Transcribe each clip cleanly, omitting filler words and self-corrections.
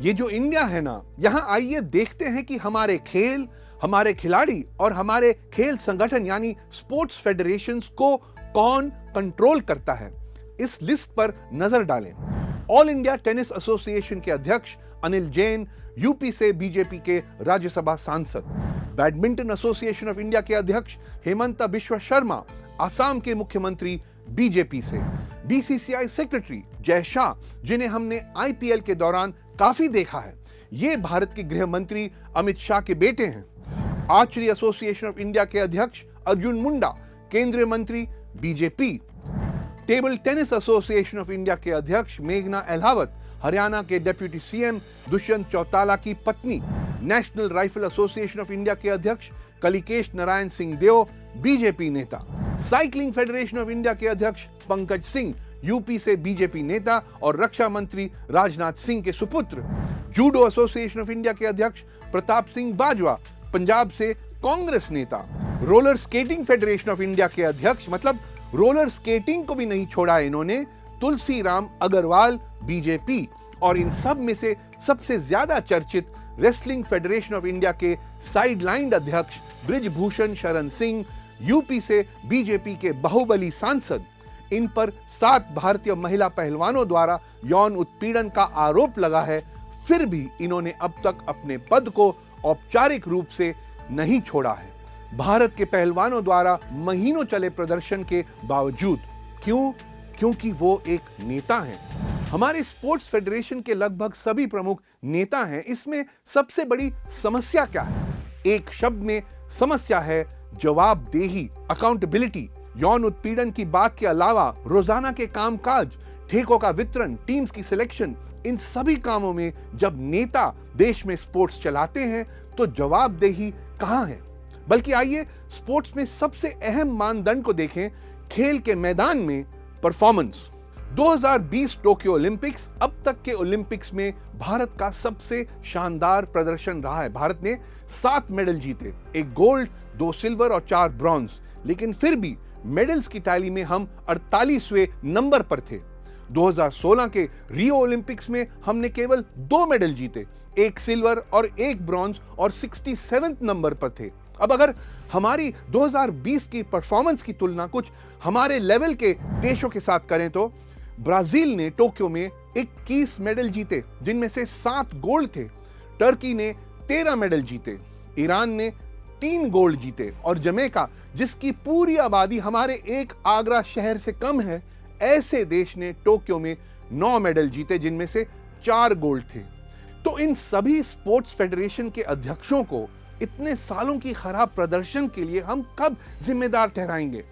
ये जो इंडिया है ना, यहां आइए देखते हैं कि हमारे खेल, हमारे खिलाड़ी और हमारे खेल संगठन यानी स्पोर्ट्स फेडरेशंस को कौन कंट्रोल करता है। इस लिस्ट पर नजर डालें। ऑल इंडिया टेनिस एसोसिएशन के अध्यक्ष अनिल जैन, यूपी से बीजेपी के राज्यसभा सांसद। बैडमिंटन एसोसिएशन ऑफ इंडिया के अध्यक्ष हेमंता बिश्वा शर्मा, असम के मुख्यमंत्री, बीजेपी से। बीसीसीआई सेक्रेटरी जय शाह, जिन्हें हमने आईपीएल के दौरान काफी देखा है, ये भारत के गृह मंत्री अमित शाह के बेटे हैं। आर्चरी एसोसिएशन ऑफ इंडिया के अध्यक्ष अर्जुन मुंडा, केंद्रीय मंत्री, BJP. Table tennis association of India के अध्यक्ष मेघना अहलावत, हरियाणा के डिप्टी सीएम दुष्यंत चौटाला की पत्नी। National rifle association of India के अध्यक्ष कलिकेश नारायण सिंह देओ, बीजेपी नेता। साइकिलिंग फेडरेशन ऑफ इंडिया के अध्यक्ष पंकज सिंह, यूपी से बीजेपी नेता और रक्षा मंत्री राजनाथ सिंह के सुपुत्र। जूडो एसोसिएशन ऑफ इंडिया के अध्यक्ष प्रताप सिंह बाजवा, पंजाब से कांग्रेस नेता। Roller skating federation of India के अध्यक्ष, मतलब रोलर स्केटिंग को भी नहीं छोड़ा इन्होंने, तुलसी राम अग्रवाल, बीजेपी। और इन सब में से सबसे ज्यादा चर्चित रेसलिंग फेडरेशन ऑफ इंडिया के साइडलाइन अध्यक्ष ब्रिजभूषण शरण सिंह, यूपी से बीजेपी के बाहुबली सांसद। इन पर 7 भारतीय महिला पहलवानों द्वारा यौन उत्पीड़न का आरोप लगा है, फिर भी इन्होंने अब तक अपने पद को औपचारिक रूप से नहीं छोड़ा है। भारत के पहलवानों द्वारा महीनों चले प्रदर्शन के बावजूद। क्यों? क्योंकि वो एक नेता हैं। हमारे स्पोर्ट्स फेडरेशन के लगभग सभी प्रमुख नेता हैं। इसमें सबसे बड़ी समस्या क्या है? एक शब्द में समस्या है जवाबदेही, अकाउंटेबिलिटी। यौन उत्पीड़न की बात के अलावा रोजाना के कामकाज, ठेकों का वितरण, टीम्स की सिलेक्शन, इन सभी कामों में जब नेता देश में स्पोर्ट्स चलाते हैं तो जवाबदेही कहां है? बल्कि आइए स्पोर्ट्स में सबसे अहम मानदंड को देखें, खेल के मैदान में परफॉर्मेंस। 2020 टोक्यो ओलंपिक्स अब तक के ओलंपिक्स में भारत का सबसे शानदार प्रदर्शन रहा है। भारत ने 7 मेडल जीते, 1 गोल्ड, 2 सिल्वर और 4 ब्रॉन्ज। लेकिन फिर भी मेडल्स की टैली में हम 48वें नंबर पर थे। 2016 के रियो ओलंपिक्स में हमने केवल 2 मेडल जीते, 1 सिल्वर और 1 ब्रॉन्ज, और 67वें नंबर पर थे। अब अगर हमारी 2020 की परफॉर्मेंस की तुलना कुछ हमारे लेवल के देशों के साथ करें तो ब्राजील ने टोक्यो में 21 मेडल जीते, जिनमें से 7 गोल्ड थे। टर्की ने 13 मेडल जीते, ईरान ने 3 गोल्ड जीते, और जमैका, जिसकी पूरी आबादी हमारे एक आगरा शहर से कम है, ऐसे देश ने टोक्यो में 9 मेडल जीते, जिनमें से 4 गोल्ड थे। तो इन सभी स्पोर्ट्स फेडरेशन के अध्यक्षों को इतने सालों की खराब प्रदर्शन के लिए हम कब जिम्मेदार ठहराएंगे?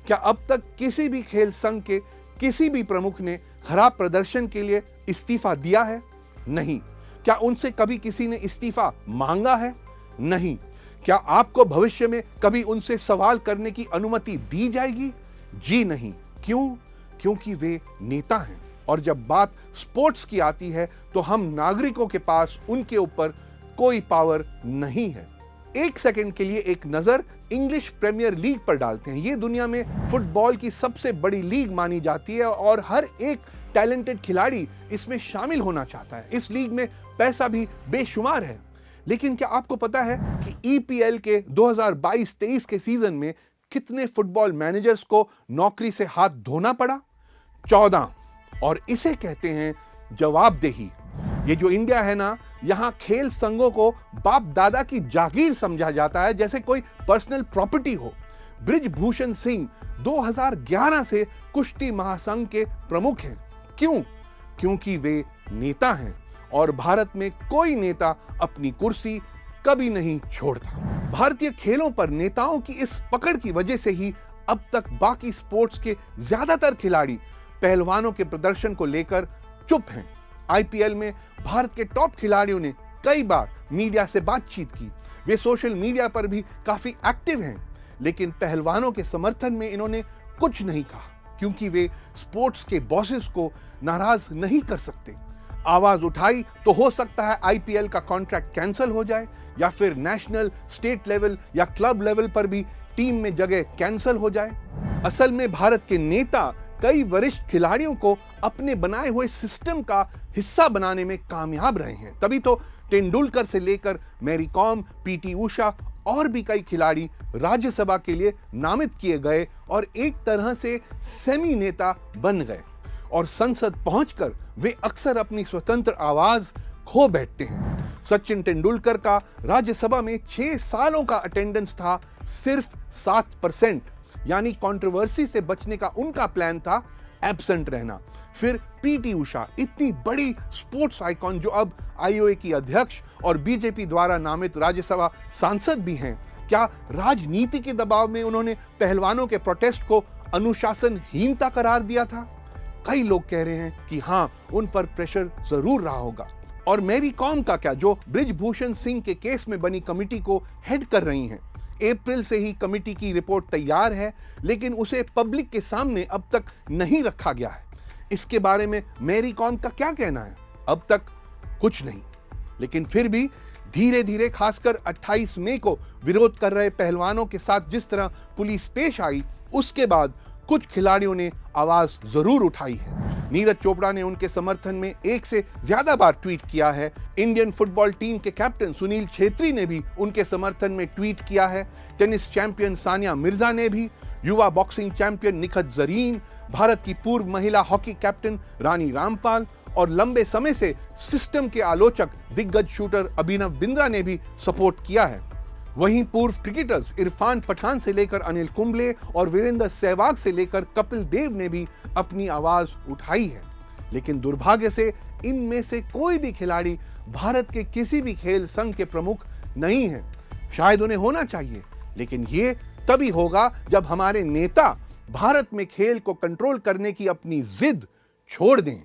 क्या अब तक किसी भी खेल संघ के किसी भी प्रमुख ने खराब प्रदर्शन के लिए इस्तीफा दिया है? नहीं। क्या उनसे कभी किसी ने इस्तीफा मांगा है? नहीं। क्या आपको भविष्य में कभी उनसे सवाल करने की अनुमति दी जाएगी? जी नहीं। क्यों? क्योंकि वे नेता हैं, और जब बात स्पोर्ट्स की आती है तो हम नागरिकों के पास उनके ऊपर कोई पावर नहीं है। एक सेकंड के लिए एक नजर इंग्लिश प्रीमियर लीग पर डालते हैं। ये दुनिया में फुटबॉल की सबसे बड़ी लीग मानी जाती है और हर एक टैलेंटेड खिलाड़ी इसमें शामिल होना चाहता है। इस लीग में पैसा भी बेशुमार है। लेकिन क्या आपको पता है कि ईपीएल के 2022-23 के सीजन में कितने फुटबॉल मैनेजर्स को नौकरी से हाथ धोना पड़ा? 14। और इसे कहते हैं जवाबदेही। ये जो इंडिया है ना, यहां खेल संघों को बाप दादा की जागीर समझा जाता है, जैसे कोई पर्सनल प्रॉपर्टी हो। ब्रिजभूषण सिंह 2011 से कुश्ती महासंघ के प्रमुख हैं। क्यों? क्योंकि वे नेता हैं, और भारत में कोई नेता अपनी कुर्सी कभी नहीं छोड़ता। भारतीय खेलों पर नेताओं की इस पकड़ की वजह से ही अब तक बाकी स्पोर्ट्स के ज्यादातर खिलाड़ी पहलवानों के प्रदर्शन को लेकर चुप हैं। आईपीएल में भारत के टॉप खिलाड़ियों ने कई बार मीडिया से बातचीत की। वे सोशल मीडिया पर भी काफी एक्टिव हैं, लेकिन पहलवानों के समर्थन में इन्होंने कुछ नहीं कहा, क्योंकि वे स्पोर्ट्स के बॉसेस को नाराज नहीं कर सकते। आवाज उठाई तो हो सकता है आईपीएल का कॉन्ट्रैक्ट कैंसिल हो जाए, या फिर नेशनल, स्टेट लेवल या क्लब लेवल पर भी टीम में जगह कैंसिल हो जाए। असल में भारत के नेता कई वरिष्ठ खिलाड़ियों को अपने बनाए हुए सिस्टम का हिस्सा बनाने में कामयाब रहे हैं। तभी तो तेंदुलकर से लेकर मैरी कॉम, पीटी उषा और भी कई खिलाड़ी राज्यसभा के लिए नामित किए गए और एक तरह से सेमी नेता बन गए और संसद पहुंचकर वे अक्सर अपनी स्वतंत्र आवाज खो बैठते हैं। सचिन तेंदुलकर का राज्यसभा में 6 सालों का अटेंडेंस था सिर्फ 7%, यानी कंट्रोवर्सी से बचने का उनका प्लान था एब्सेंट रहना। फिर पीटी उषा, इतनी बड़ी स्पोर्ट्स आइकॉन जो अब आईओए की अध्यक्ष और बीजेपी द्वारा नामित राज्यसभा सांसद भी हैं, क्या राजनीति के दबाव में उन्होंने पहलवानों के प्रोटेस्ट को अनुशासनहीनता करार दिया था? कई लोग कह रहे हैं कि हां, उन पर प्रेशर जरूर रहा होगा। और मैरी कॉम का क्या, जो बृजभूषण सिंह के केस में बनी कमेटी को हेड कर रही हैं। अप्रैल से ही कमेटी की रिपोर्ट तैयार है, लेकिन उसे पब्लिक के सामने अब तक नहीं रखा गया है। इसके बारे में मैरी कॉम का क्या कहना है? अब तक कुछ नहीं, लेकिन फिर भी धीरे धीरे, खासकर 28 मई को विरोध कर रहे पहलवानों के साथ जिस तरह पुलिस पेश आई, उसके बाद कुछ खिलाड़ियों ने आवाज जरूर उठाई है। नीरज चोपड़ा ने उनके समर्थन में 1 से ज्यादा बार ट्वीट किया है। इंडियन फुटबॉल टीम के कैप्टन सुनील छेत्री ने भी उनके समर्थन में ट्वीट किया है। टेनिस चैंपियन सानिया मिर्जा ने भी, युवा बॉक्सिंग चैंपियन निखत जरीन, भारत की पूर्व महिला हॉकी कैप्टन रानी रामपाल और लंबे समय से सिस्टम के आलोचक दिग्गज शूटर अभिनव बिंद्रा ने भी सपोर्ट किया है। वहीं पूर्व क्रिकेटर्स इरफान पठान से लेकर अनिल कुंबले और वीरेंद्र सहवाग से लेकर कपिल देव ने भी अपनी आवाज उठाई है। लेकिन दुर्भाग्य से इनमें से कोई भी खिलाड़ी भारत के किसी भी खेल संघ के प्रमुख नहीं है। शायद उन्हें होना चाहिए, लेकिन ये तभी होगा जब हमारे नेता भारत में खेल को कंट्रोल करने की अपनी जिद छोड़ दें।